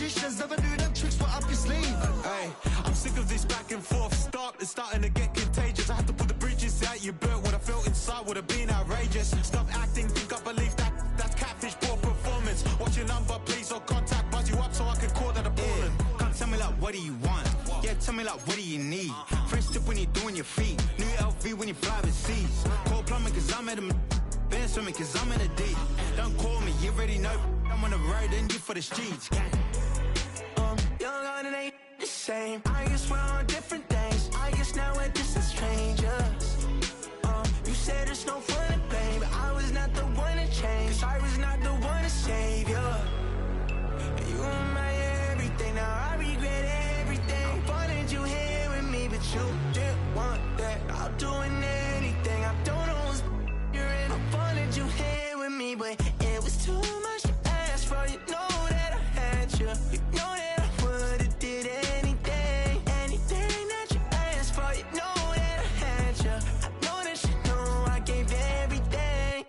magicians never knew them tricks were up your sleeve. Hey, I'm sick of this back and forth. It's starting to get contagious. I had to put the bridges out you built. What I felt inside would have been outrageous. Stop acting, think I believe that's catfish, poor performance. What's your number, please, or contact, buzz you up so I can call that appalling. Can't tell me like, what do you want? Yeah, tell me like, what do you need? Fresh tip when you're doing your feet. New LV when you fly overseas. Call plumbing cause I'm at a been swimming cause I'm in a deep. Don't call me, you already know I'm on the road and you for the streets. Young on it ain't the same. I guess we're on different days. I guess now we're distant strangers. You said there's no fun in pain, but I was not the one to change. 'Cause I was not the one to save you. You were my everything, now I regret everything. I wanted you here with me, but you didn't want that. I'm doing anything, I don't know what's you're in. I wanted you here with me, but it was too much to ask for. You know that I had you. You know that I would've did anything, anything that you asked for. You know that I had you. I know that you know I gave everything.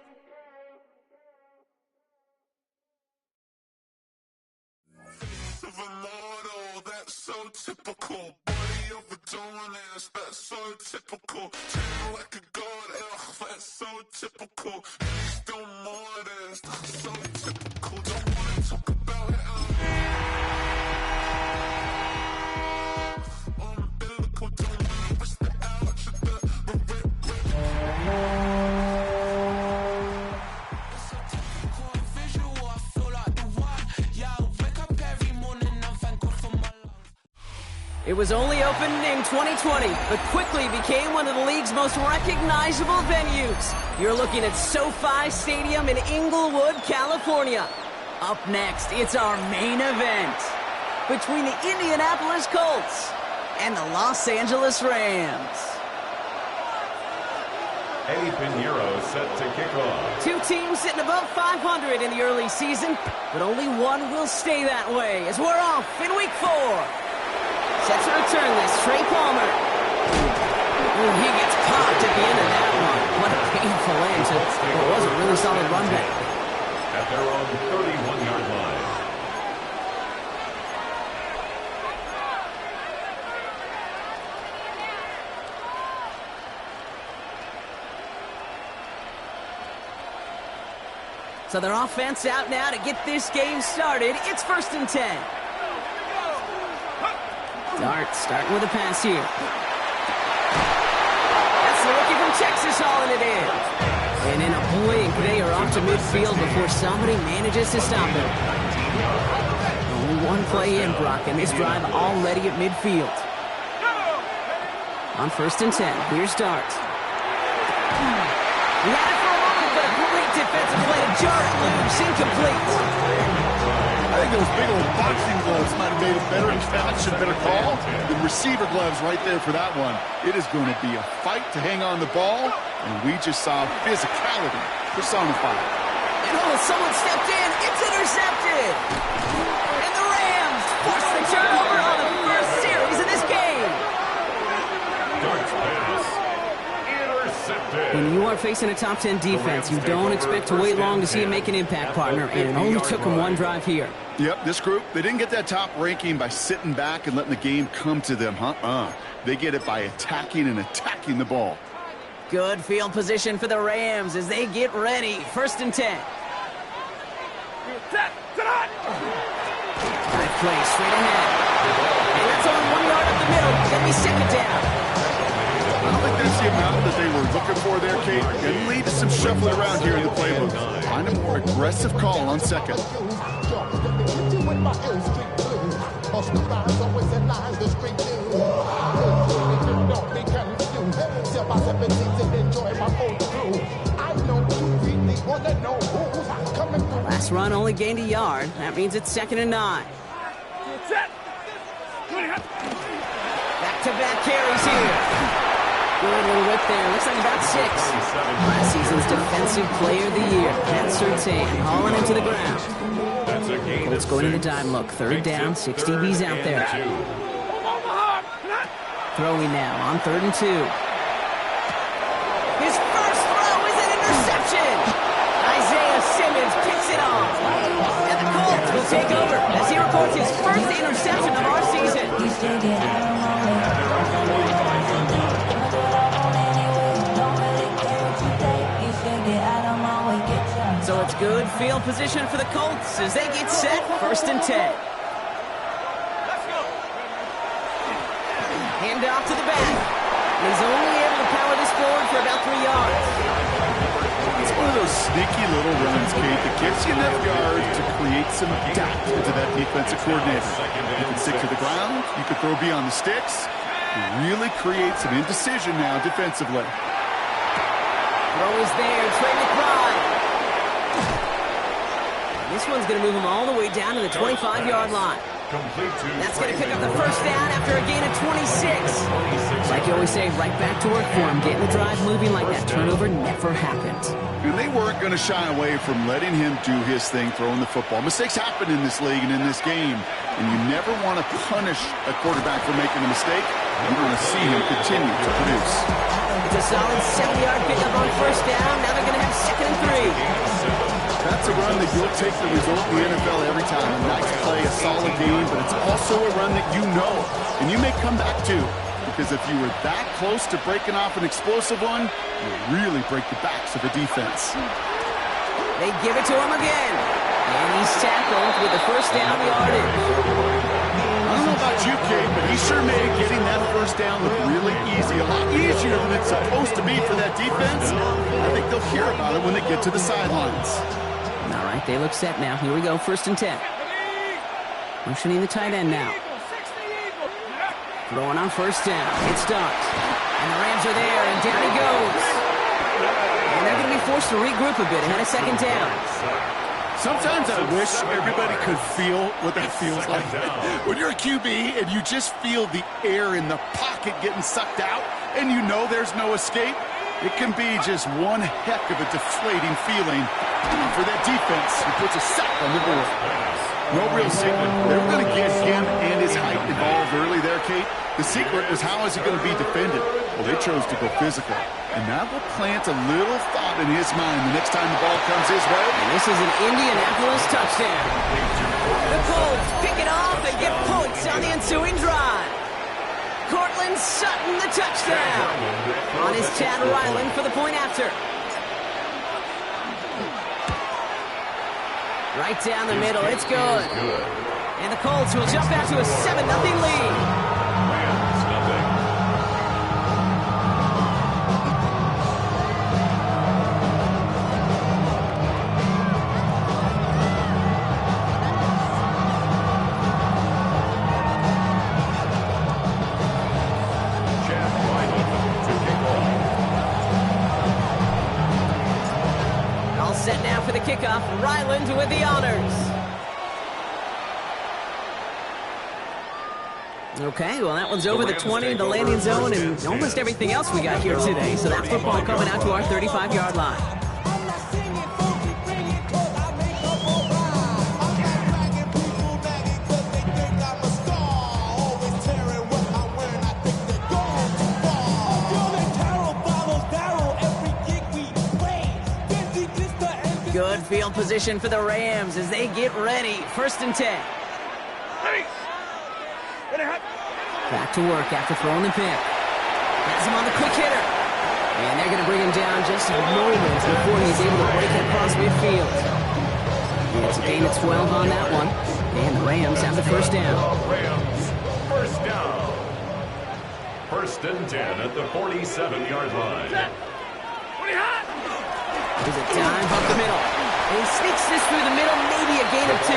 Of a model, that's so typical. Body of a Adonis, that's so typical. Treat like a god, ugh, that's so typical. He's still modest, that's so typical. Don't wanna talk about it. Umbilical, don't wanna risk the ouch of the It was only opened in 2020, but quickly became one of the league's most recognizable venues. You're looking at SoFi Stadium in Inglewood, California. Up next, it's our main event between the Indianapolis Colts and the Los Angeles Rams. Eddie Pinheiro set to kick off. Two teams sitting above 500 in the early season, but only one will stay that way as we're off in week 4. Set to return this, Trey Palmer. Ooh, he gets popped at the end of that one. What a painful end to what was a really solid run back. At their own 31-yard line. So their offense out now to get this game started. It's 1st and 10. Dart starting with a pass here. That's the rookie from Texas hauling it in. And in a blink, they are off to midfield before somebody manages to stop them. Only one play in, Brock, and this drive already at midfield. On 1st and 10, here's Dart. He had it for a moment, but a great defensive play to jar it loose, incomplete. I think those big old boxing gloves might have made a better catch and better call than receiver gloves right there for that one. It is going to be a fight to hang on the ball, and we just saw physicality personified. And someone stepped in. It's intercepted. And the Rams force the turnover on the first series of this game. Darts pass. Intercepted. When you are facing a top 10 defense, you don't expect to wait long to see it make an impact, partner, and it only took them one drive here. Yep, this group, they didn't get that top ranking by sitting back and letting the game come to them, They get it by attacking the ball. Good field position for the Rams as they get ready. 1st and 10. Nice play straight ahead. And that's on 1 yard up the middle. Let me 2nd down. I don't think that's the amount that they were looking for there, Kate. It'll lead to some shuffling around here in the playbook. Find a more aggressive call on 2nd. Last run only gained a yard. That means it's 2nd and 9. Back-to-back carries here. Good little whip there. Looks like about 6. Last season's Defensive Player of the Year, Pat Surtain, hauling him to the ground. Colts going in the dime look. 3rd down, 6 DBs out there. Throwing now on 3rd and 2. His first throw is an interception. Isaiah Simmons picks it off. And the Colts will take over as he records his field position for the Colts as they get set, 1st and 10. Hand off to the back. He's only able to power this forward for about 3 yards. It's one of those sneaky little runs, Kate, that gives you enough yards to create some doubt into that defensive coordinator. You can stick to the ground. You can throw beyond the sticks. You really create some indecision now defensively. Throw is there. Trey McBride. This one's going to move him all the way down to the 25-yard line. That's going to pick up the 1st down after a gain of 26. Like you always say, right back to work for him, getting the drive moving like that turnover never happened. And they weren't going to shy away from letting him do his thing, throwing the football. Mistakes happen in this league and in this game, and you never want to punish a quarterback for making a mistake. You want to see him continue to produce. It's a solid 7-yard pickup on 1st down. Now they're going to have 2nd and 3. That's a run that you'll take the result in the NFL every time. A nice play, a solid game, but it's also a run that you know, and you may come back to. Because if you were that close to breaking off an explosive one, you really break the backs of the defense. They give it to him again. And he's tackled with the 1st down yardage. I don't know about you, Kate, but he sure made getting that 1st down look really easy. A lot easier than it's supposed to be for that defense. I think they'll hear about it when they get to the sidelines. All right, they look set now. Here we go, 1st and 10. Motioning the tight end now. Throwing on 1st down. It's stopped. And the Rams are there, and down he goes. And they're going to be forced to regroup a bit ahead of 2nd down. Sometimes I wish everybody could feel what that feels like. When you're a QB and you just feel the air in the pocket getting sucked out and you know there's no escape, it can be just one heck of a deflating feeling for that defense who puts a sack on the board. No real secret. They were going to get him and his height involved early there, Kate. The secret is how is he going to be defended? Well, they chose to go physical. And that will plant a little thought in his mind the next time the ball comes his way. And this is an Indianapolis touchdown. The Colts pick it off and get points on the ensuing drive. Cortland Sutton, the touchdown. On his Chad Ryland for the point after. Right down the middle, it's good. And the Colts will jump out to a 7-0 lead. Set now for the kickoff. Ryland with the honors. Okay, well, that one's over the 20, the landing zone, and almost everything else we got here today. So that football coming out to our 35-yard line. Good field position for the Rams as they get ready. 1st and 10. Back to work after throwing the pick. Has him on the quick hitter. And they're going to bring him down just a moment before he's able to break it across midfield. And it's a gain of 12 on that one. And the Rams have the 1st down. Rams, 1st down. 1st and 10 at the 47-yard line. There's a dive up the middle. And he sneaks this through the middle, maybe a gain of 2.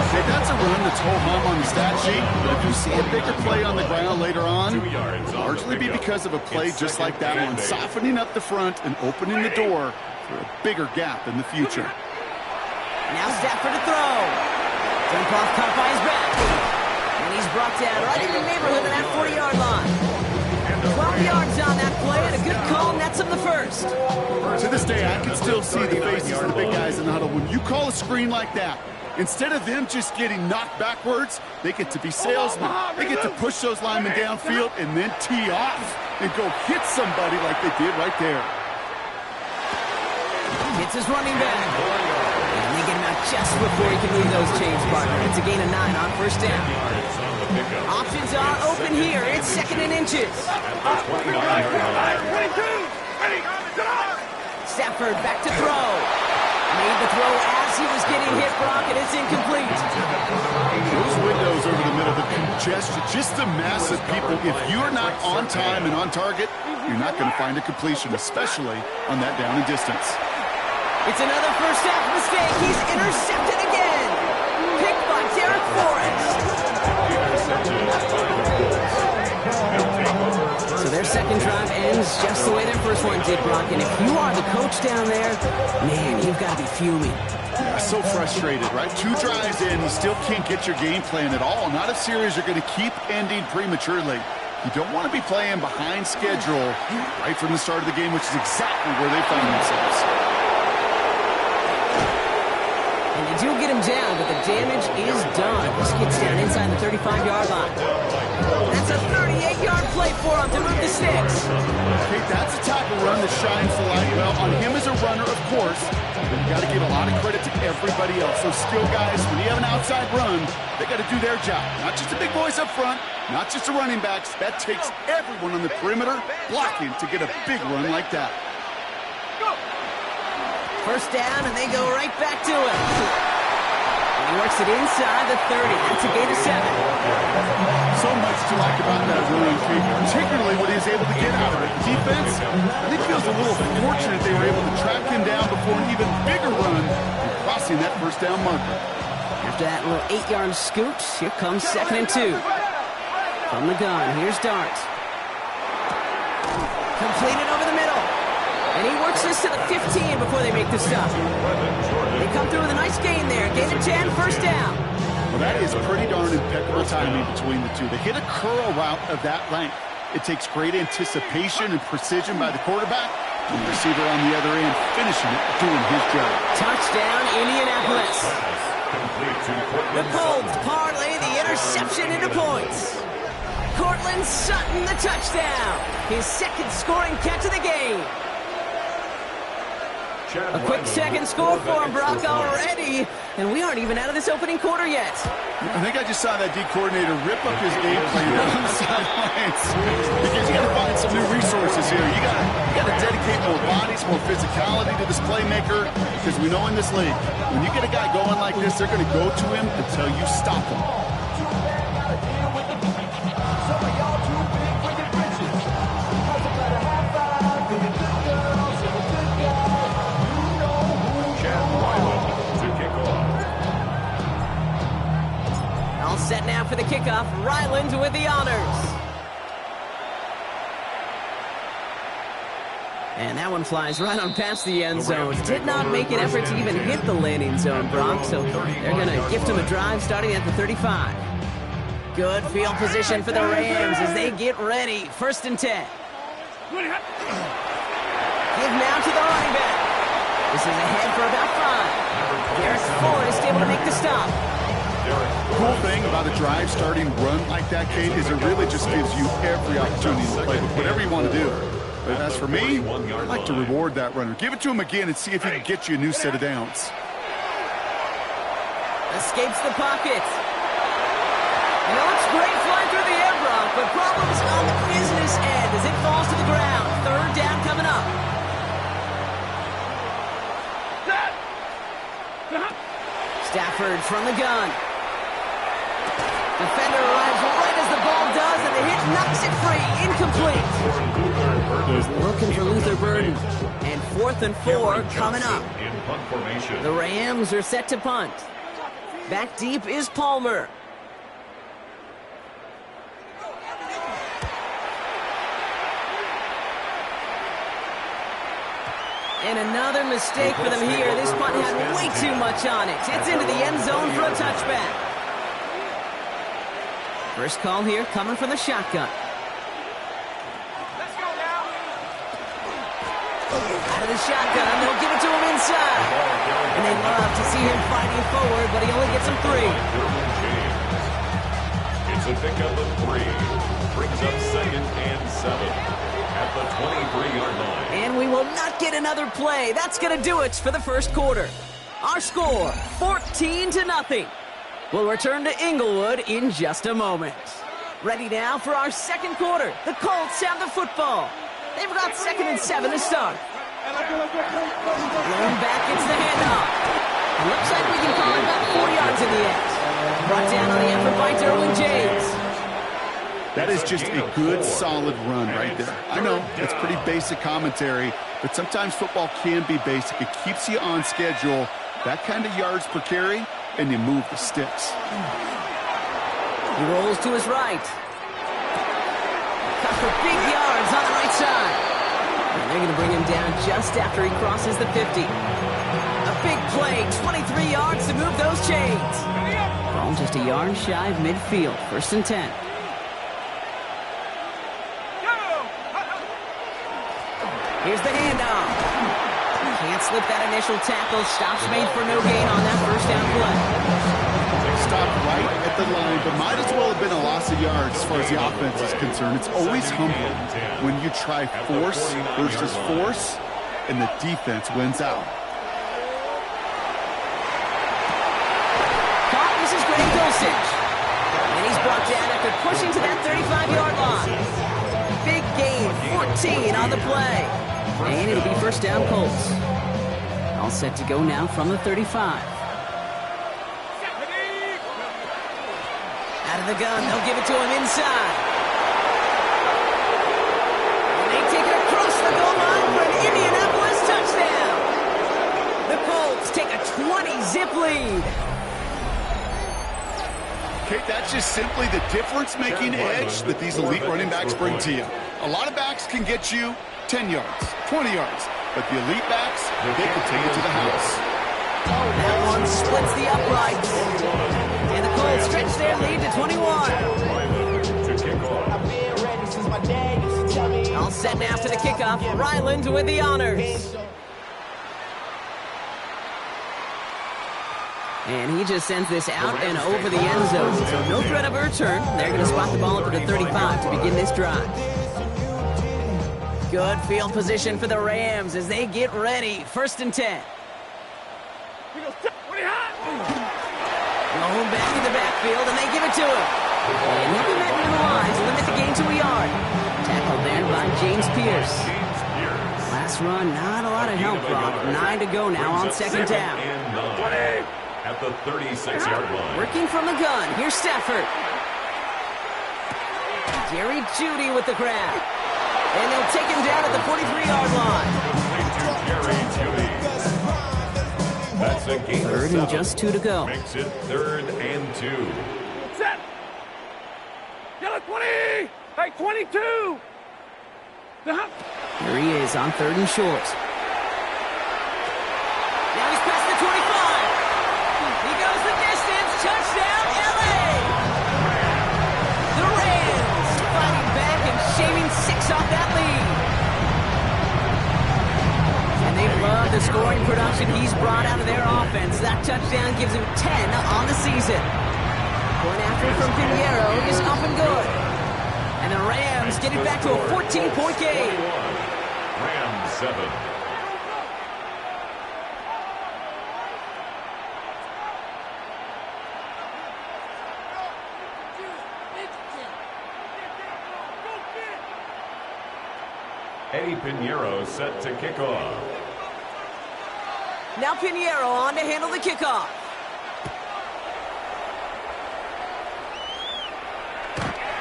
Okay, that's a run that's ho-hum on the stat sheet, but if you see a bigger play on the ground later on, it'll largely be because of a play just like that one, softening up the front and opening the door for a bigger gap in the future. Now Stafford to throw. Dump off caught by his back. And he's brought down right in the neighborhood of that 40-yard line. 12 yards on that play, and a good call nets him the 1st. To this day, I can still see the faces of the big guys in the huddle. When you call a screen like that, instead of them just getting knocked backwards, they get to be salesmen. They get to push those linemen downfield and then tee off and go hit somebody like they did right there. Hits his running back. And they get him out just before he can move those chains, partner. It's a gain of 9 on 1st down. Options are open here. It's 2nd and inches. Stafford back to throw. Made the throw as he was getting hit, Brock, and it's incomplete. Those windows over the middle, the congestion, just the mass of people. If you're not on time and on target, you're not going to find a completion, especially on that down and distance. It's another first half mistake. He's intercepted again. Picked by Derek Forrest. So their second drive ends just the way their first one did, Brock. And if you are the coach down there, man, you've got to be fuming. So frustrated, right? 2 drives in, you still can't get your game plan at all. Not a series you're going to keep ending prematurely. You don't want to be playing behind schedule right from the start of the game, which is exactly where they found themselves. And they do get him down, but the damage is done. This gets down inside the 35-yard line. That's a 38-yard play for him to move the sticks. Okay, that's the type of run that shines the light. Well, on him as a runner, of course, but you got to give a lot of credit to everybody else. Those skill guys, when you have an outside run, they got to do their job. Not just the big boys up front, not just the running backs. That takes everyone on the perimeter blocking to get a big run like that. First down, and they go right back to him. And he works it inside the 30. That's a gain of 7. So much to like about that run, Kate, particularly what he was able to get out of it. Defense, I think feels a little fortunate they were able to track him down before an even bigger run and crossing that first down marker. After that little 8-yard scoot, here comes 2nd and 2. From the gun, here's Dart. Completed over the middle. And he works this to the 15 before they make the stop. They come through with a nice gain there. Gain of 10, first down. Well, that is pretty darn impeccable timing between the two. They hit a curl route of that length. It takes great anticipation and precision by the quarterback, and the receiver on the other end finishing it, doing his job. Touchdown, Indianapolis. The Colts parlay the interception into points. Cortland Sutton, the touchdown. His second scoring catch of the game. A quick second score for him, Brock, already. And we aren't even out of this opening quarter yet. I think I just saw that D coordinator rip up his game plan on the sidelines. Because you got to find some new resources here. You got to dedicate more bodies, more physicality to this playmaker. Because we know in this league, when you get a guy going like this, they're going to go to him until you stop him. Set now for the kickoff. Ryland with the honors. And that one flies right on past the end zone. Did not make an effort to even hit the landing zone, Brock. So they're going to gift him a drive starting at the 35. Good field position for the Rams as they get ready. 1st and 10. Give now to the running back. This is ahead for about 5. Derek Forrest able to make the stop. The cool thing about a drive starting run like that, Kate, is it really just gives you every opportunity to play with whatever you want to do. But as for me, I'd like to reward that runner. Give it to him again and see if he can get you a new set of downs. Escapes the pocket. And it looks great flying through the air, Brock, but problems on the business end as it falls to the ground. 3rd down coming up. Stafford from the gun. Defender arrives right as the ball does, and the hit knocks it free. Incomplete. He's looking for Luther Burden. And 4th and 4 coming up. The Rams are set to punt. Back deep is Palmer. And another mistake for them here. This punt had way too much on it. It's into the end zone for a touchback. First call here coming from the shotgun. Let's go now. Out of the shotgun, they'll give it to him inside. And they love to see him fighting forward, but he only gets him 3. It's a pickup of 3. Brings up 2nd and 7 at the 23-yard line. And we will not get another play. That's going to do it for the first quarter. Our score, 14-0. We'll return to Inglewood in just a moment. Ready now for our second quarter. The Colts have the football. They've got 2nd and 7 to start. Blown back, it's the handoff. Looks like we can call it about 4 yards in the end. Brought down on the effort by Derwin James. That is just a good, solid run right there. I know, it's pretty basic commentary, but sometimes football can be basic. It keeps you on schedule, that kind of yards per carry, and you move the sticks. He rolls to his right. Cut for big yards on the right side. And they're going to bring him down just after he crosses the 50. A big play, 23 yards to move those chains. Ball just a yard shy of midfield, 1st and 10. Here's the handoff. Can't slip that initial tackle. Stops made for no gain on that 1st down play. Stopped right at the line, but might as well have been a loss of yards as far as the offense is concerned. It's always humbling when you try force versus force, and the defense wins out. Caught misses Graham Dulcich. And he's brought down after pushing to that 35-yard line. Big gain, 14 on the play. And it'll be 1st down Colts. All set to go now from the 35. Out of the gun, they'll give it to him inside. And they take it across the goal line for an Indianapolis touchdown. The Colts take a 20-zip lead. Kate, that's just simply the difference-making edge that these elite running backs bring to you. A lot of backs can get you 10 yards, 20 yards, but the elite backs, they can take it to the house. That one splits the uprights. And the Colts stretch their lead to 21. All set now for the kickoff. Ryland with the honors. And he just sends this out and over the end zone. So no threat of a return. They're going to spot the ball up at the 35 to begin this drive. Good field position for the Rams as they get ready. 1st and 10. Blown back in the backfield, and they give it to him. And he'll be met near the line to limit the gain to a yard. Tackled there by James Pierce. Last run, not a lot of help, Rob. 9 to go now on 2nd down. At the 36-yard line. Working from the gun, here's Stafford. Jerry Jeudy with the grab. And they'll take him down at the 43-yard line. That's a gain of 3rd and just 2 to go. Makes it 3rd and 2. Set. Yellow 20. Hey, 22. Here he is on 3rd and short. Now he's past the 25. He goes the distance. Touchdown, LA. The Rams fighting back and shaving 6 off that lead. And they love the scoring production he's brought out of their offense. That touchdown gives him 10 on the season. Going after from Pinheiro is up and good. And the Rams get it back to a 14-point game. Rams 7. Eddie Pinheiro set to kick off. Now Pinheiro on to handle the kickoff.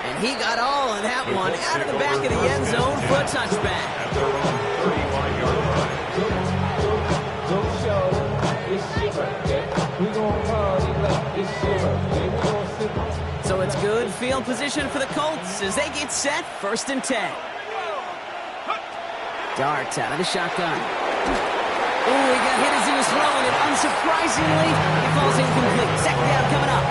And he got all of that one out of the back of the end zone for a touchback. At their own 35-yard line. So it's good field position for the Colts as they get set. 1st and 10. Dart out of the shotgun. Oh, he got hit as he was throwing it. Unsurprisingly, he falls incomplete. 2nd down coming up.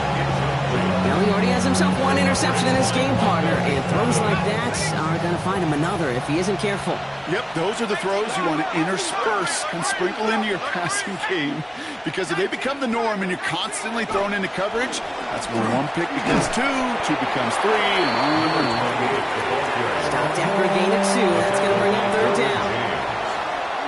Well, he already has himself 1 interception in his game, partner, and throws like that are going to find him another if he isn't careful. Yep, those are the throws you want to intersperse and sprinkle into your passing game, because if they become the norm and you're constantly thrown into coverage, that's when 1 pick becomes 2, 2 becomes 3, and on and on. Stopped after a gain of 2. That's going to bring up 3rd down.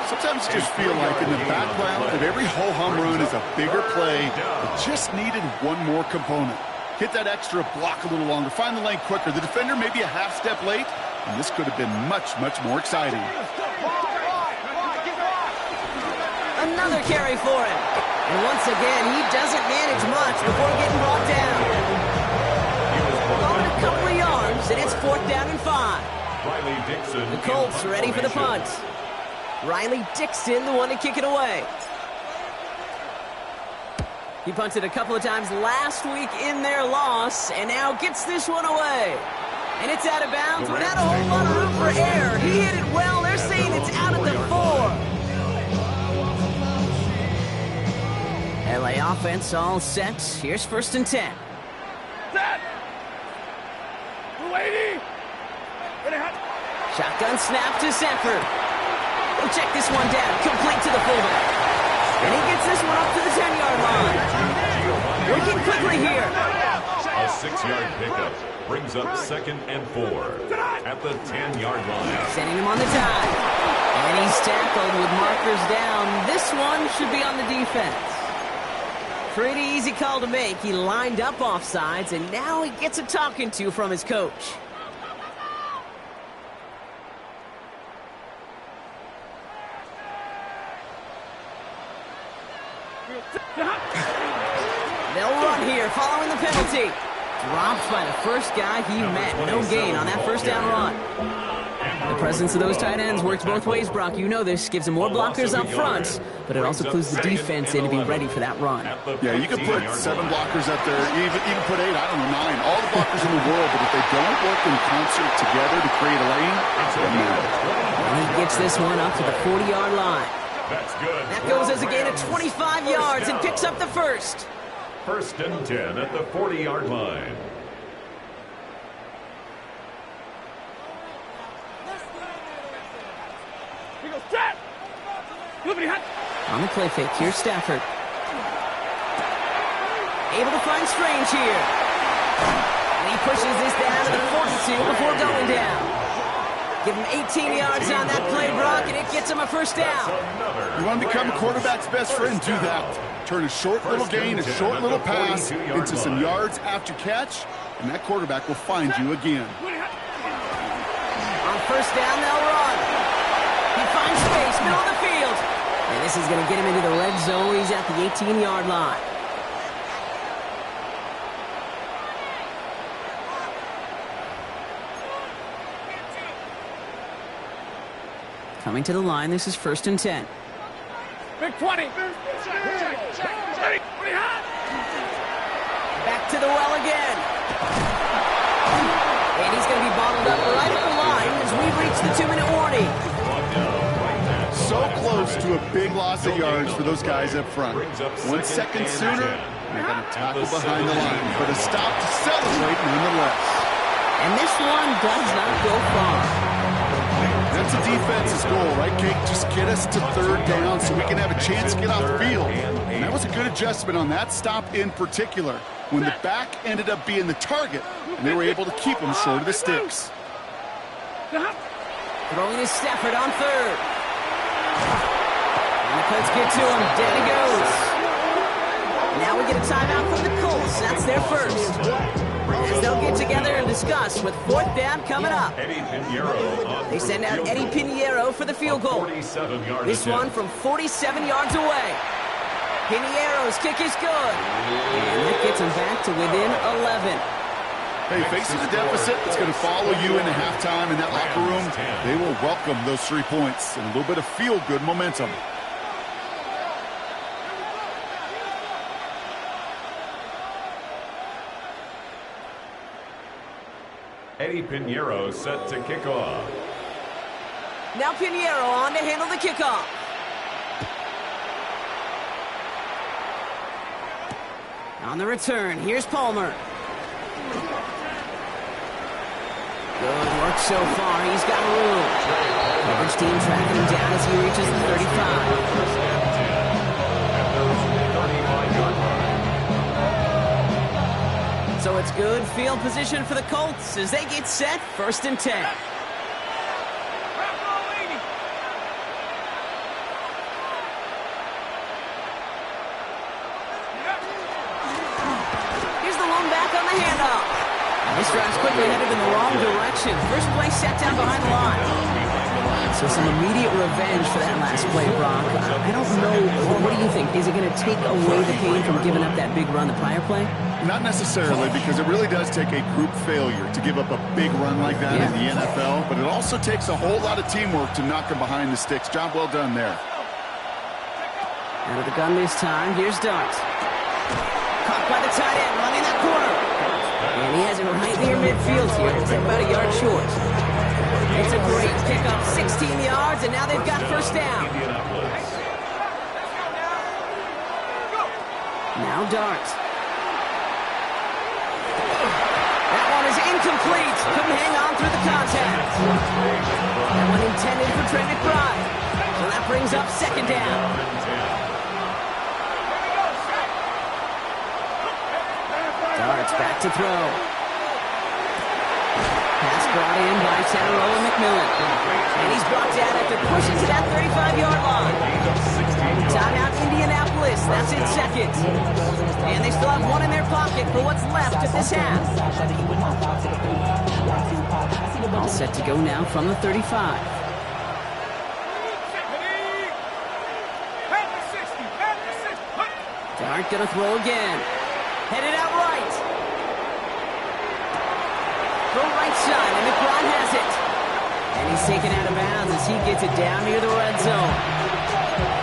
Sometimes you just feel like in the background that every ho-hum run is a bigger play that just needed 1 more component. Hit that extra block a little longer, find the lane quicker. The defender may be a half step late, and this could have been much, much more exciting. Another carry for him. And once again, he doesn't manage much before getting brought down. Going a couple of yards, and it's 4th down and 5. Riley Dixon. The Colts ready for the punt. Riley Dixon, the one to kick it away. He punted a couple of times last week in their loss, and now gets this one away. And it's out of bounds without a whole lot of room for error. He hit it well. They're saying it's out at the 4. LA offense all set. Here's 1st and 10. Set. 280. Shotgun snap to Sanford. He'll check this one down. Complete to the fullback. And he gets this one up to the 10-yard line. Working quickly here. A 6-yard pickup brings up 2nd and 4 at the 10-yard line. Sending him on the dive. And he's tackled with markers down. This one should be on the defense. Pretty easy call to make. He lined up offsides, and now he gets a talking to from his coach. They'll run here following the penalty. Dropped by the first guy he met. No gain on that 1st down run. The presence of those tight ends works both ways, Brock. You know this. Gives them more blockers up front, but it also clues the defense in to be ready for that run. Yeah, you could put 7 blockers up there, even put 8, I don't know, 9. All the blockers in the world, but if they don't work in concert together to create a lane, and he gets this one up to the 40-yard line. That's good. That goes as a gain of 25 yards and picks up the 1st. 1st and 10 at the 40-yard line. On the play fake, here's Stafford. Able to find Strange here. And he pushes this down to the 42 before going down. Give him 18 yards on that play, Brock, and it gets him a 1st down. You want to become a quarterback's best friend, do that. Turn a short little gain, a short little pass into some yards after catch, and that quarterback will find you again. On 1st down, they'll run. He finds space, middle of the field. And this is going to get him into the red zone. He's at the 18-yard line. Coming to the line, this is 1st and 10. Big 20. Back to the well again. And he's going to be bottled up right at the line as we reach the 2-minute warning. So close to a big loss of yards for those guys up front. 1 second sooner, they're going to tackle behind the line. But a stop to celebrate nonetheless. And this one does not go far. That's a defense's goal, right, Kate? Just get us to 3rd down so we can have a chance to get off the field. And that was a good adjustment on that stop in particular, when the back ended up being the target, and they were able to keep him short of the sticks. Throwing his Stafford on 3rd. And the Colts get to him. Down he goes. Now we get a timeout from the Colts. That's their 1st. As they'll get together and discuss with 4th down coming up. They send out Eddie Pinheiro for the field goal. This one from 47 yards away. Pinheiro's kick is good. And that gets him back to within 11. Hey, facing a deficit that's going to follow you into halftime in that locker room, they will welcome those 3 points and a little bit of feel-good momentum. Eddie Pinheiro set to kick off. Now Pinheiro on to handle the kickoff. On the return, here's Palmer. Good work so far. He's got room. Coverage team tracking him down as he reaches the 35. So it's good field position for the Colts as they get set, 1st and 10. Here's the one back on the handoff. This drive's quickly headed in the wrong direction. First play set down behind the line. So some immediate revenge for that last play, Brock. I don't know, or what do you think? Is it going to take away the pain from giving up that big run the prior play? Not necessarily, because it really does take a group failure to give up a big run like that in the NFL, but it also takes a whole lot of teamwork to knock him behind the sticks. Job well done there. Out of the gun this time, here's Dart. Caught by the tight end, running that corner. And he has it right near midfield here. It's about a yard short. It's a great pickup, 16 yards, and now they've got first down. Now Dart. That one is incomplete. Couldn't hang on through the contact. That one intended for Trey McBride. So that brings up second down. Dart's back to throw. Pass brought in by Tanneroa McMillan. And he's brought down after pushing to that 35-yard line. Timeout Indianapolis. That's in second. And they still have one in their pocket for what's left of this half. All set to go now from the 35. Dart gonna throw again. Headed out right. Throw right side, and McBride has it. And he's taken out of bounds as he gets it down near the red zone.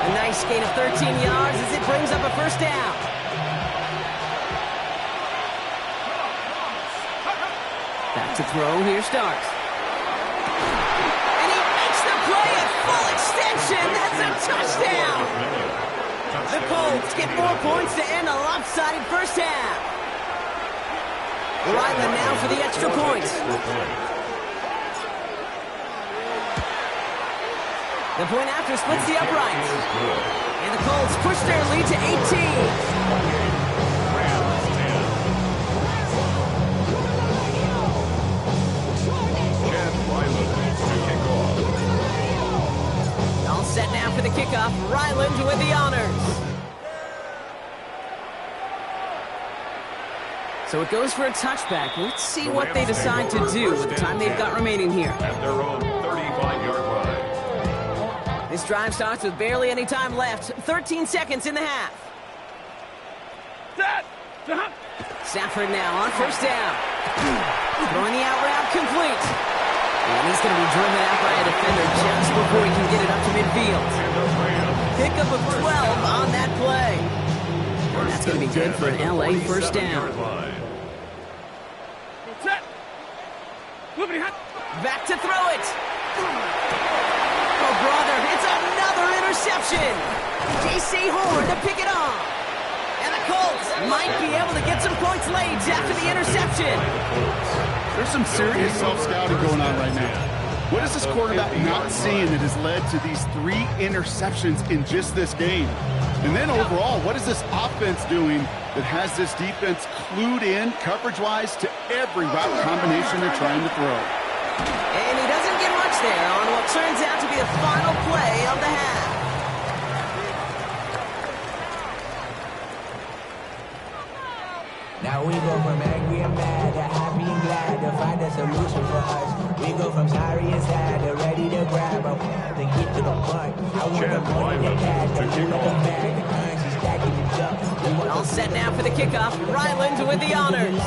A nice gain of 13 yards as it brings up a first down. Back to throw, here's Starks. And he makes the play at full extension. That's a touchdown. The Colts get 4 points to end a lopsided first half. Ryland now for the extra point. The point after splits the uprights. And the Colts push their lead to 18. All set now for the kickoff. Ryland with the honors. So it goes for a touchback. Let's see what they decide to do with the time they've got remaining here. At their own 35-yard line. This drive starts with barely any time left. 13 seconds in the half. Stafford now on first down. Throwing the out route complete. And he's going to be driven out by a defender just before he can get it up to midfield. Pickup of 12 on that play. And that's going to be good for an LA first down. Back to throw it. Oh, brother, it's another interception. J.C. Horn to pick it off. And the Colts might be able to get some points late after the interception. There's some serious self-scouting going on right now. What is this quarterback not seeing that has led to these 3 interceptions in just this game? And then overall, what is this offense doing that has this defense clued in coverage-wise to every route combination they're trying to throw? And he doesn't get much there on what turns out to be the final play of the half. Now we go from angry and mad to happy and glad to find a solution for us. We go from sorry and sad to ready to grab up and get to the front. I want the money to cash, the loot of the bag, the currency stacking it up. All set now for the kickoff. Ryland with the honors.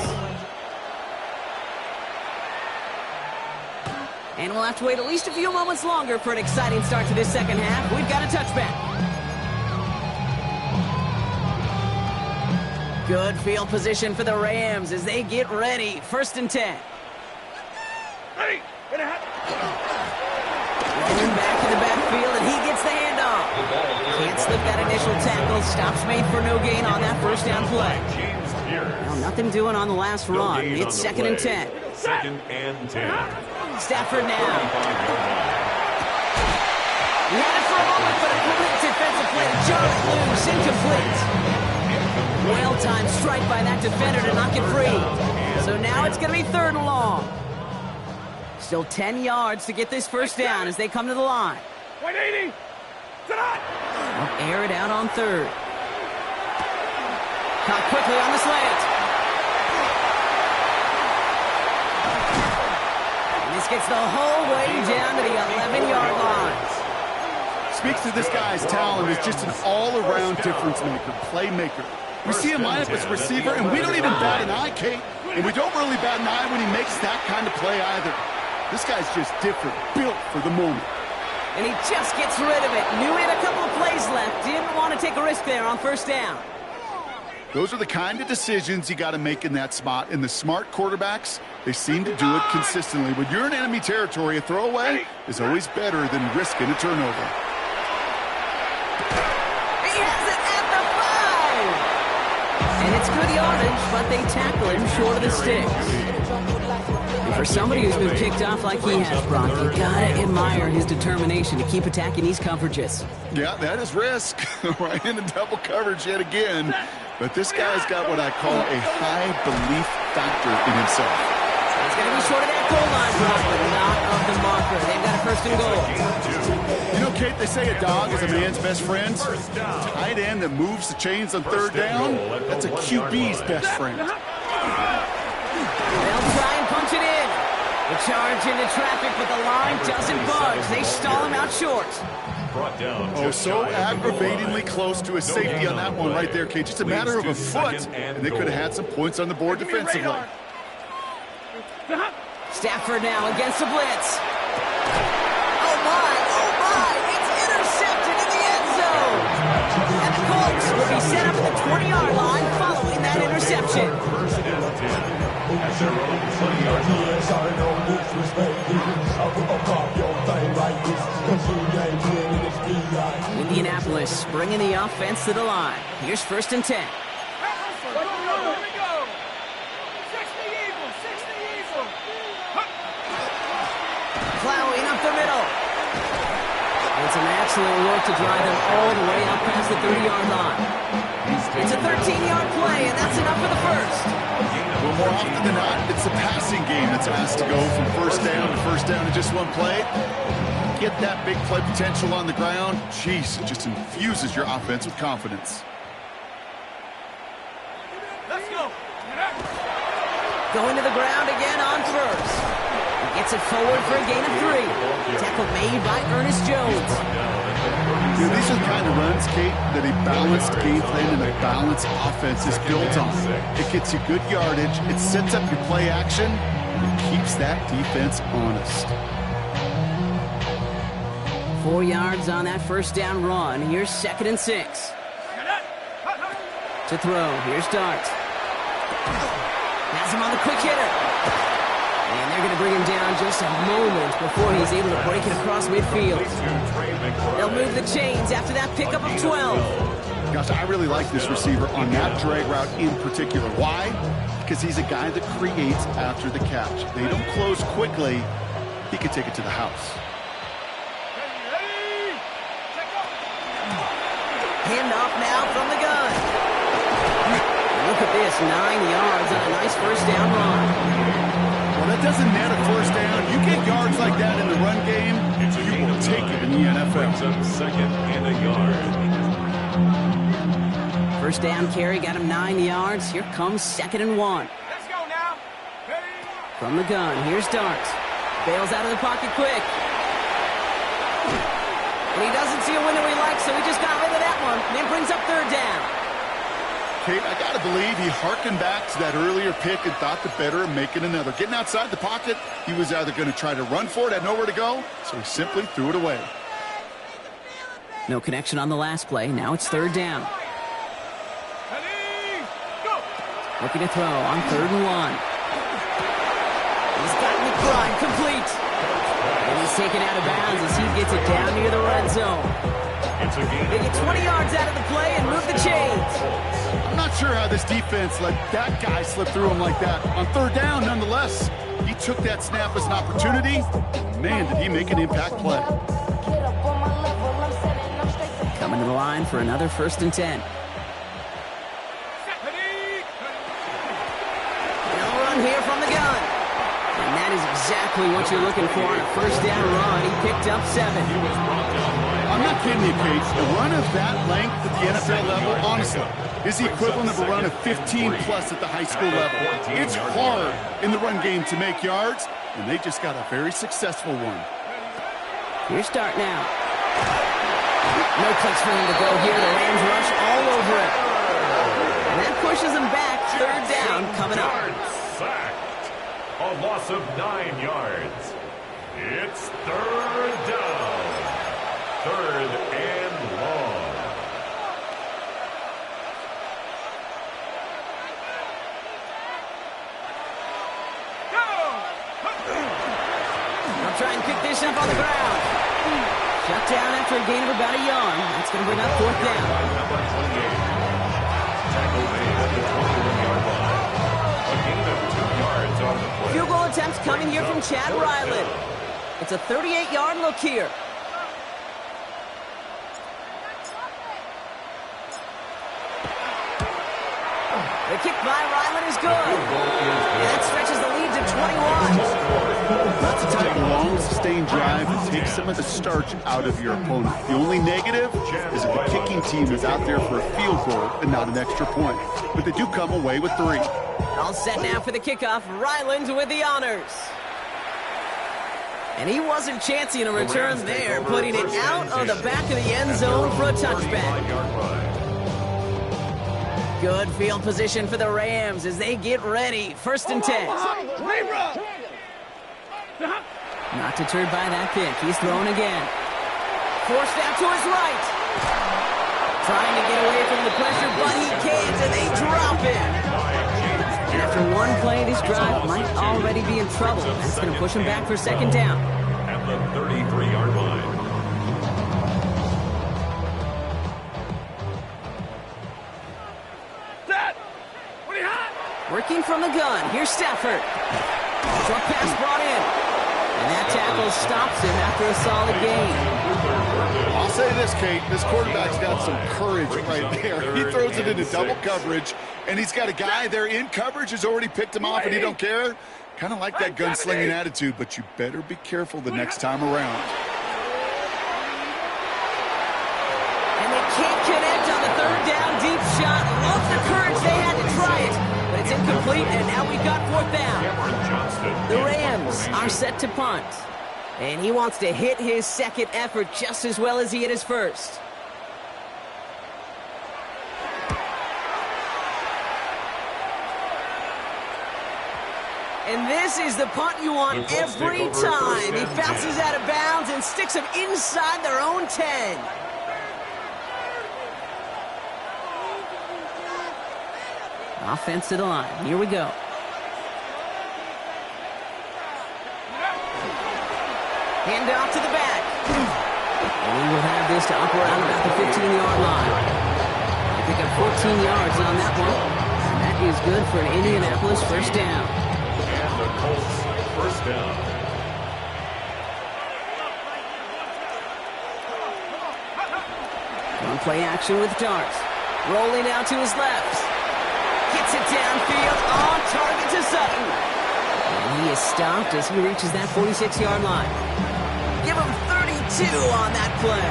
And we'll have to wait at least a few moments longer for an exciting start to this second half. We've got a touchback. Good field position for the Rams as they get ready. 1st and 10. Ready. Rolling back in the backfield, and he gets the handoff. Can't slip that initial tackle. Stops made for no gain on that first down play. Well, nothing doing on the last run. It's 2nd and 10. 2nd and 10. Stafford now. He had it for a moment, but a quick defensive play. Just loose, incomplete. Well-timed strike by that defender to knock it free. So now it's going to be 3rd and long. Still 10 yards to get this first down as they come to the line. 180. They'll air it out on 3rd. Caught quickly on the slant. And this gets the whole way down to the 11-yard line. speaks to this guy's talent as just an all-around difference maker, playmaker. We see him line up as a receiver, and we don't even bat an eye, Kate. And we don't really bat an eye when he makes that kind of play either. This guy's just different, built for the moment. And he just gets rid of it. Knew he had a couple of plays left. Didn't want to take a risk there on first down. Those are the kind of decisions you got to make in that spot. And the smart quarterbacks, they seem to do it consistently. When you're in enemy territory, a throwaway is always better than risking a turnover. He has it at the 5! And it's good yardage, but they tackle him short of the sticks. And for somebody who's been picked off like he has, Brock, you gotta admire his determination to keep attacking these coverages. Yeah, that is risk. Right into double coverage yet again. But this guy's got what I call a high belief factor in himself. He's going to be short of that goal line, Brock, but not of the marker. They've got a first and goal. You know, Kate, they say a dog is a man's best friend. Tight end that moves the chains on third down, that's a QB's best friend. They'll try and punch it in. The charge into traffic, but the line doesn't budge. They stall him out short. Oh, so aggravatingly close to a safety on that one right there, Kate. Just a matter of a foot, and they could have had some points on the board defensively. Stafford now against the blitz. Oh my, it's intercepted in the end zone. And the Colts will be set up at the 20-yard line following that interception. Indianapolis bringing the offense to the line. Here's first and 10. Plowing up the middle. And some excellent work to drive them all the way out past the 30-yard line. It's a 13-yard play, and that's enough for the first. Well, more often than not, it's the passing game that's asked to go from first down in just one play. Get that big play potential on the ground. Jeez, it just infuses your offense with confidence. Let's go. Going to the ground again on first. He gets it forward for a gain of 3. Tackle made by Ernest Jones. You know, these are the kind of runs, Kate, that a balanced game plan and a balanced offense is built on. It gets you good yardage, it sets up your play action, and it keeps that defense honest. 4 yards on that first down run. Here's second and 6. To throw. Here's Dart. Has him on the quick hitter. And they're going to bring him down just a moment before he's able to break it across midfield. They'll move the chains after that pickup of 12. Gosh, I really like this receiver on that drag route in particular. Why? Because he's a guy that creates after the catch. They don't close quickly. He can take it to the house. Handoff now from the gun. Look at this, 9 yards on a nice first down run. Well, that doesn't net a first down. You get yards like that in the run game, you will take it in the NFL. Second and a yard. First down carry got him 9 yards. Here comes second and 1. Let's go now. From the gun, here's Dart. Bails out of the pocket quick. And he doesn't see a window he likes, so he just got rid of that one. And then brings up third down. Kate, I got to believe he harkened back to that earlier pick and thought the better of making another. Getting outside the pocket, he was either going to try to run for it, had nowhere to go, so he simply threw it away. No connection on the last play. Now it's third down. Looking to throw on third and 1. He's gotten the grind complete. And he's taken out of bounds as he gets it down near the red zone. They get 20 yards out of the play and move the chains. I'm not sure how this defense let that guy slip through him like that. On third down, nonetheless, he took that snap as an opportunity. Man, did he make an impact play. Coming to the line for another first and 10. They'll run here from the gun. And that is exactly what you're looking for on a first down run. He picked up 7. I'm not kidding you, Kate. A run of that length at the NFL level, honestly, is the equivalent of a run of 15-plus at the high school level. It's hard in the run game to make yards, and they just got a very successful one. Here's Dart now. No place for him to go here. The Rams rush all over it. And that pushes him back. Third down coming up. Sacked. A loss of 9 yards. It's third down. Third and long. They'll try and pick this up on the ground. Shut down after a gain of about a yard. That's going to bring up fourth down. Number 28. Tackle made at the 21-yard line. A gain of 2 yards on the play. Field goal attempts coming here from Chad Ryland. It's a 38-yard look here. The kick by Ryland is good. And that stretches the lead to 21. That's the type of long, sustained drive that takes some of the starch out of your opponent. The only negative is if the kicking team is out there for a field goal and not an extra point. But they do come away with 3. All set now for the kickoff. Ryland with the honors. And he wasn't chancing a return there, putting it out of the back of the end zone for a touchback. Good field position for the Rams as they get ready. First and 10. Not deterred by that pick. He's throwing again. Forced out to his right. Trying to get away from the pressure, but he can't, and they drop him. And after one play, this drive might already be in trouble. That's going to push him back for second down. At the 33-yard line. Working from the gun. Here's Stafford. Short pass brought in. And that tackle stops him after a solid gain. I'll say this, Kate. This quarterback's got some courage right there. He throws it into double coverage, and he's got a guy there in coverage who's already picked him off, and he don't care. Kind of like that gunslinging attitude, but you better be careful the next time around. And they can't connect on the third down deep shot. Love the courage they had to try it. But it's incomplete, and now we've got fourth down. The Rams are set to punt. And he wants to hit his second effort just as well as he hit his first. And this is the punt you want every time. He bounces out of bounds and sticks them inside their own 10. Offense to the line. Here we go. Hand off to the back. And we will have this to up around about the 15-yard line. I pick up 14 yards on that one. And that is good for an Indianapolis first down. And the Colts first down. One play action with Dart. Rolling out to his left. Gets it downfield on target to Sutton. And he is stopped as he reaches that 46-yard line. Give him 32 on that play.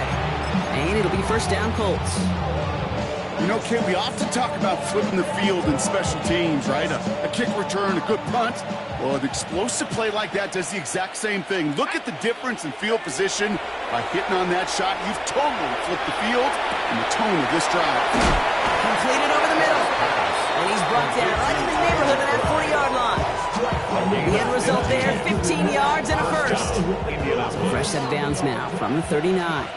And it'll be first down Colts. You know, Ken, we often talk about flipping the field in special teams, right? A kick return, a good punt. Well, an explosive play like that does the exact same thing. Look at the difference in field position. By hitting on that shot, you've totally flipped the field and the tone of this drive. Completed over the middle. And he's brought down right in the neighborhood of that 40-yard line. The end result there, 15 yards and a first. Fresh set of downs now from the 39.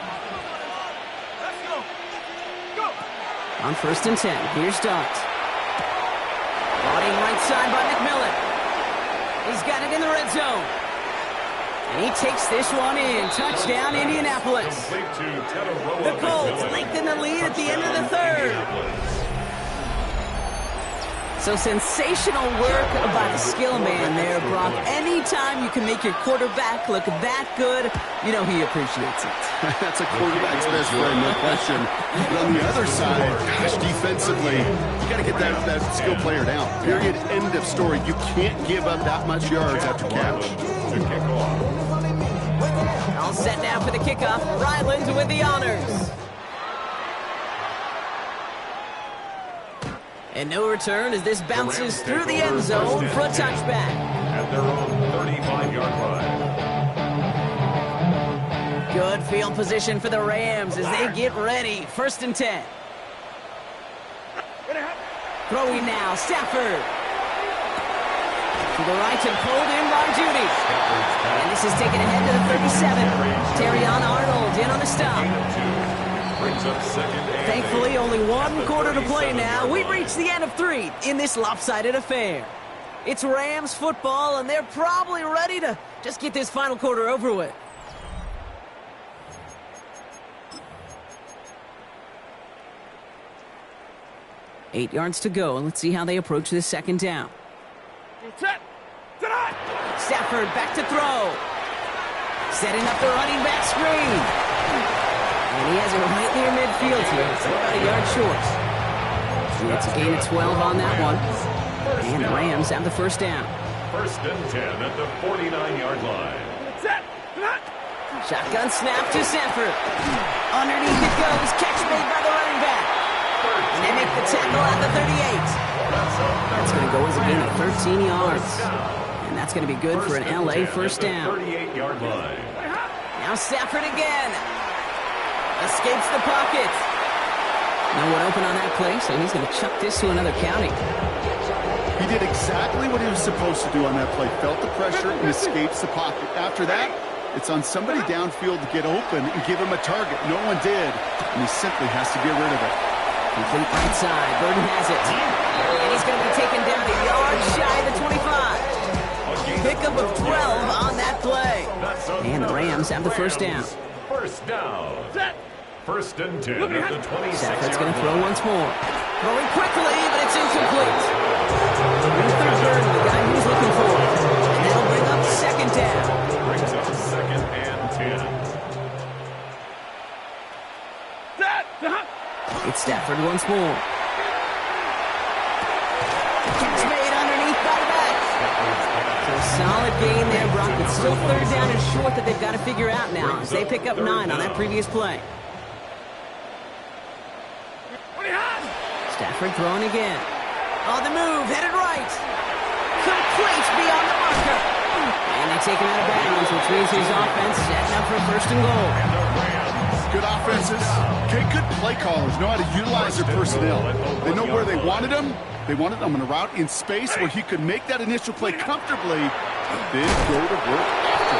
On first and 10, here's Dart. Brought in right side by McMillan. He's got it in the red zone. And he takes this one in. Touchdown, Indianapolis. The Colts lengthen the lead at the end of the third. So sensational work by the skill man there, Brock. Anytime you can make your quarterback look that good, you know he appreciates it. That's a quarterback's best friend, no question. But on the other side, gosh, defensively, you got to get that skill player down. Period. End of story. You can't give up that much yards after catch. All set now for the kickoff. Ryland with the honors. And no return as this bounces through the end zone for a touchback. At their own 35-yard line. Good field position for the Rams as they get ready. 1st and 10. Throwing now, Stafford. To the right and pulled in by Judy. And this is taken ahead to the 37. Terrion Arnold in on the stop. Thankfully, only 1 quarter to play now. We've reached the end of 3 in this lopsided affair. It's Rams football, and they're probably ready to just get this final quarter over with. Eight yards to go, and let's see how they approach this 2nd down. Stafford back to throw. Setting up the running back screen. And he has it right near midfield here. It's about a yard short. So it's a gain of 12 on that one. And the Rams have the 1st down. 1st and 10 at the 49-yard line. Shotgun snap to Stafford. Underneath it goes. Catch made by the running back. And they make the tackle at the 38. That's going to go as a gain of 13 yards. And that's going to be good for an LA 1st down. 38-yard line. Now Stafford again. Escapes the pocket. No one open on that play, so he's going to chuck this to another county. He did exactly what he was supposed to do on that play. Felt the pressure and escapes the pocket. After that, it's on somebody downfield to get open and give him a target. No one did, and he simply has to get rid of it. Complete right side. Burden has it. And he's going to be taken down a yard shy of the 25. Pickup of 12 on that play. And the Rams have the 1st down. 1st down. 1st and 10 at the 26. Stafford's going to throw once more. Throwing quickly, but it's incomplete. Luther Burden, the guy he's looking for. And that'll bring up 2nd down. Brings up 2nd and 10. It's Stafford once more. Catch made underneath by the back. So a solid gain there, Brock. It's still 3rd down and short that they've got to figure out now as they pick up 9 on that previous play. Stafford throwing again. On the move, headed right. Complete beyond the marker. And they take him out of bounds, which means his offense setting up for 1st and goal. Good offenses, okay, good play callers know how to utilize their personnel. They know where they wanted him. They wanted him on a route in space where he could make that initial play comfortably, then go to work after.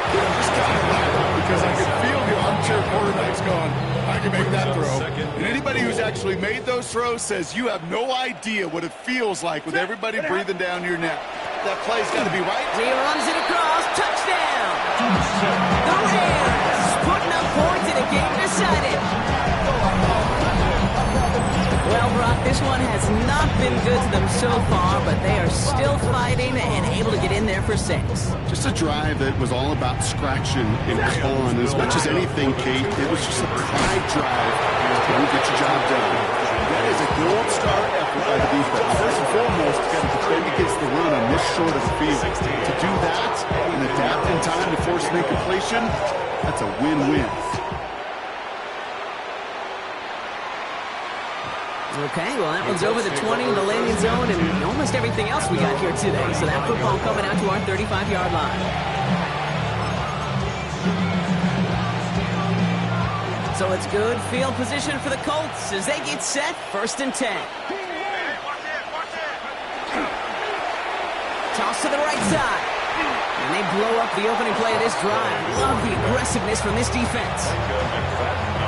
I'm just kind of laughing because I can feel the armchair quarterback's going, I can make that throw. And anybody who's actually made those throws says you have no idea what it feels like with everybody breathing down your neck. That play's got to be right. He runs it across. Touchdown. The Rams putting up points in a game decided. Well, Brock, this one has not been good to them so far, but they are still fighting and able to get in there for 6. Just a drive that was all about scratching and clawing. As much as anything, Kate, it was just a pride drive to get your job done. That is a gold star effort by the defense. First and foremost, you got to defend against the run on this short of a field. To do that and adapt in time to force an incompletion, that's a win-win. Okay, well, that one's over the 20 in the landing zone and almost everything else we got here today. So that football coming out to our 35-yard line. So it's good field position for the Colts as they get set. 1st and 10. Toss to the right side. And they blow up the opening play of this drive. Love the aggressiveness from this defense.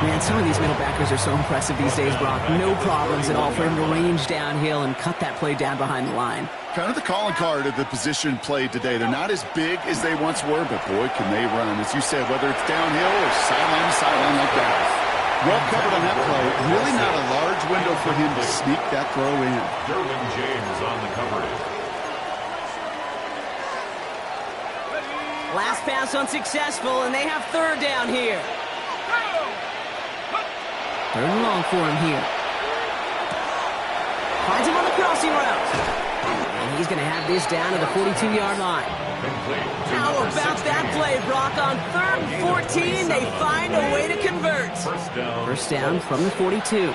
Man, some of these middle backers are so impressive these days, Brock. No problems at all for him to range downhill and cut that play down behind the line. Kind of the calling card of the position played today. They're not as big as they once were, but boy, can they run. As you said, whether it's downhill or sideline to sideline like that. Well covered on that play. Really not a large window for him to sneak that throw in. Derwin James on the coverage. Last pass unsuccessful, and they have 3rd down here. 3rd and long for him here. Finds him on the crossing route. And he's going to have this down to the 42-yard line. How about that play, Brock? On 3rd and 14, they find a way to convert. First down from the 42.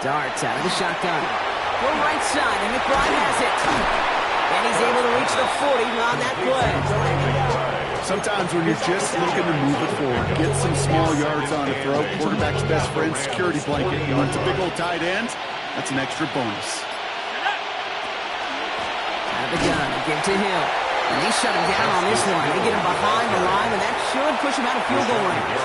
Darts out of the shotgun. Go right side, and McBride has it. And he's able to reach the 40 on that play. Sometimes when you're just looking to move it forward, get some small yards on a throw, quarterback's best friend, security blanket. And when it's a big old tight end, that's an extra bonus. Out of the gun, give to Hill. And they shut him down on this one. They get him behind the line, and that should push him out of field goal range.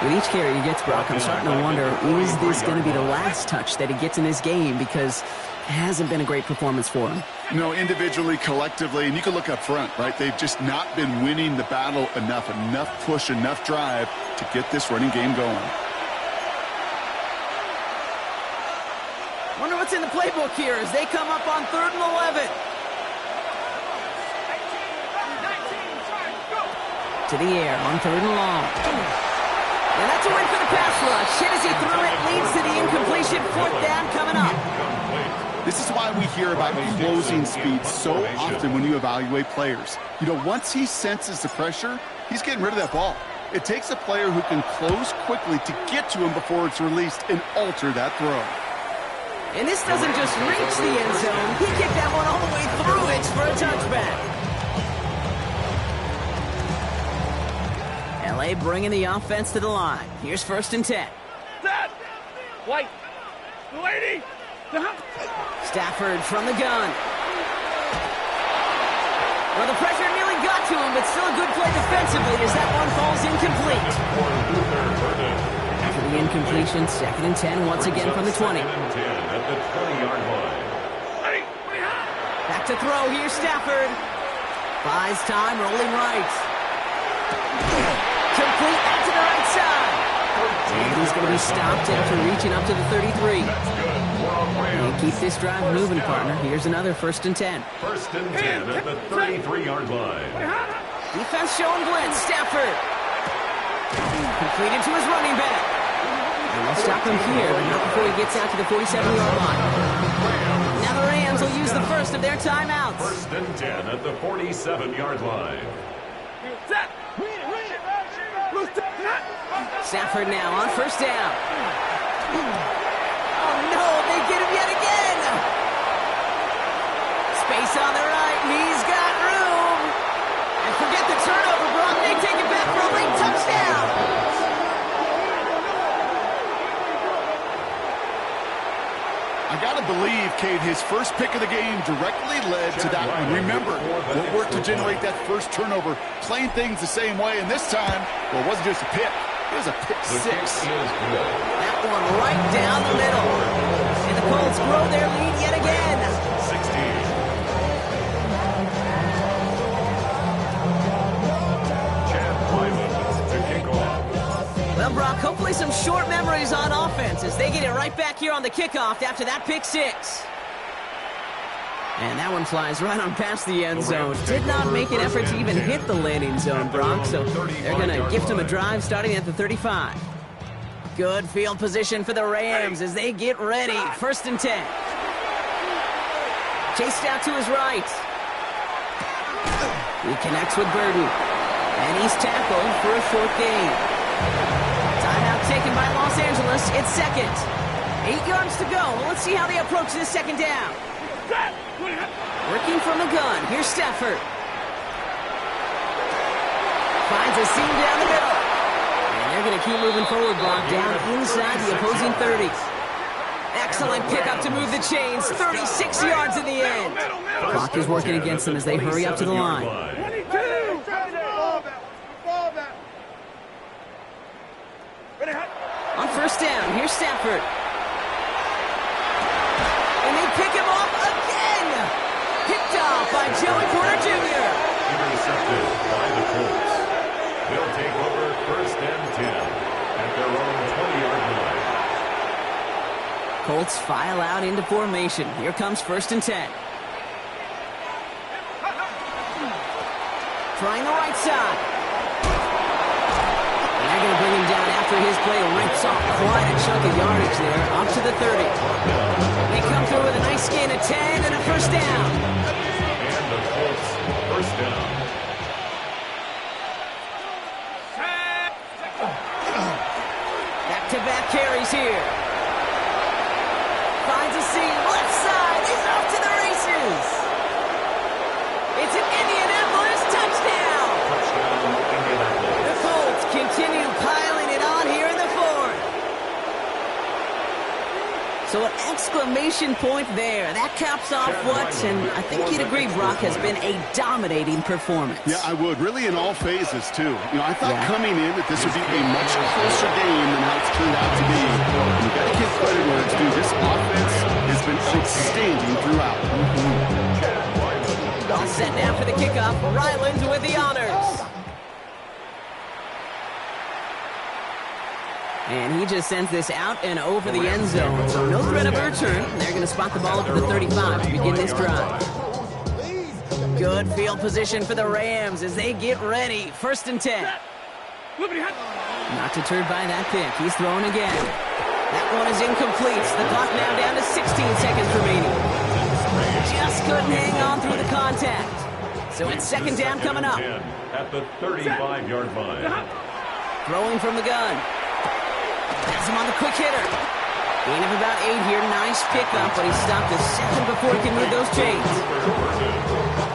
With each carry he gets, Brock, I'm starting to wonder, is this going to be the last touch that he gets in this game? Because it hasn't been a great performance for him. No, individually, collectively, and you can look up front, right? They've just not been winning the battle enough push, enough drive to get this running game going. Wonder what's in the playbook here as they come up on 3rd and 11. To the air on 3rd and long. And that's a win for the pass rush. Hit as he threw it, leads to the incompletion. 4th down coming up. This is why we hear about closing speed so often when you evaluate players. You know, once he senses the pressure, he's getting rid of that ball. It takes a player who can close quickly to get to him before it's released and alter that throw. And this doesn't just reach the end zone. He kicked that one all the way through it for a touchback. LA bringing the offense to the line. Here's 1st and 10. Dad! White! Lady! Stafford from the gun. Well, the pressure nearly got to him, but still a good play defensively as that one falls incomplete. After the incompletion, 2nd and 10 once again from the 20. Back to throw. Here's Stafford. Buys time, rolling right. Complete out to the right side. And he's going to be stopped after reaching up to the 33. And keep this drive moving, partner. Here's another 1st and 10. 1st and 10 at the 33-yard line. Defense showing blitz. Stafford. Completed to his running back. And they'll stop him here, but not before he gets out to the 47-yard line. Now the Rams will use the first of their timeouts. 1st and 10 at the 47-yard line. Stafford now on 1st down. Oh no, they get him yet again. Space on the right, and he's got room. And forget the turnover, Brock. They take it back for a late touchdown. I gotta believe, Kate, his first pick of the game directly led to that one. Remember, what worked to generate that first turnover, playing things the same way, and this time, well, it wasn't just a pick. It was a pick 6. That one right down the middle. And the Colts grow their lead yet again. 16. Chad Wyman to kick off. Well, Brock, hopefully some short memories on offense as they get it right back here on the kickoff after that pick 6. And that one flies right on past the end zone. Did not make an effort to even hit the landing zone, Brock, so they're going to gift him a drive starting at the 35. Good field position for the Rams as they get ready. 1st and 10. Chased out to his right. He connects with Burden. And he's tackled for a short gain. Timeout taken by Los Angeles. It's 2nd. 8 yards to go. Well, let's see how they approach this 2nd down. Working from the gun. Here's Stafford. Finds a seam down the middle. And they're going to keep moving forward, Brock, down inside the opposing 30. Excellent pickup to move the chains. 36 yards in the end. Clock is working against them as they hurry up to the line. On 1st down, here's Stafford. And they pick him off again. Picked off by Joey Porter Jr. Intercepted by the Colts. They'll take over 1st and 10 at their own 20-yard line. Colts file out into formation. Here comes 1st and 10. Trying the right side. And they're going to bring him down after his play rips off quite a chunk of yardage there, up to the 30. They come through with a nice gain of 10 and a 1st down. And the Colts 1st down. Back-to-back carries here. Finds a seam, left side, is off to the races. It's an Indianapolis touchdown. exclamation point there. That caps off what, and I think you'd agree, Brock, has been a dominating performance. Yeah, I would. Really in all phases, too. You know, I thought coming in that this would be a much closer game than how it's turned out to be. And you got to give credit where it's due. This offense has been outstanding throughout. All set now for the kickoff. Ryland with the honors. And he just sends this out and over the end zone. So no threat of a return. They're going to spot the ball up at the 35 to begin this drive. Good field position for the Rams as they get ready. 1st and 10. Not deterred by that pick. He's throwing again. That one is incomplete. The clock now down to 16 seconds remaining. Just couldn't hang on through the contact. So it's 2nd down coming up. At the 35-yard line. Throwing from the gun. Has him on the quick hitter. Gain of about 8 here. Nice pickup, but he stopped a second before he can move those chains.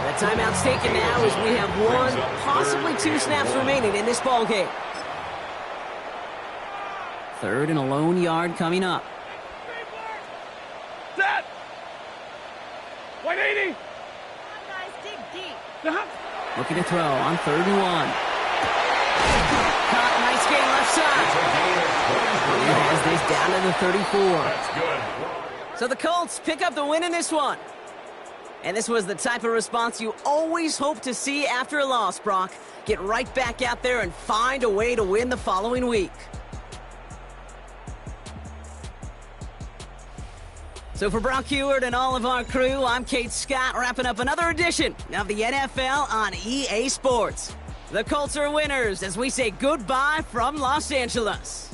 The timeout's taken now as we have 1, possibly 2 snaps remaining in this ball game. 3rd and a lone yard coming up. Set! 180! Guys, dig deep. Looking to throw on 3rd and 1. Caught, nice gain left side. And has this down to the 34. That's good. So the Colts pick up the win in this one. And this was the type of response you always hope to see after a loss, Brock. Get right back out there and find a way to win the following week. So for Brock Huard and all of our crew, I'm Kate Scott, wrapping up another edition of the NFL on EA Sports. The Colts are winners as we say goodbye from Los Angeles.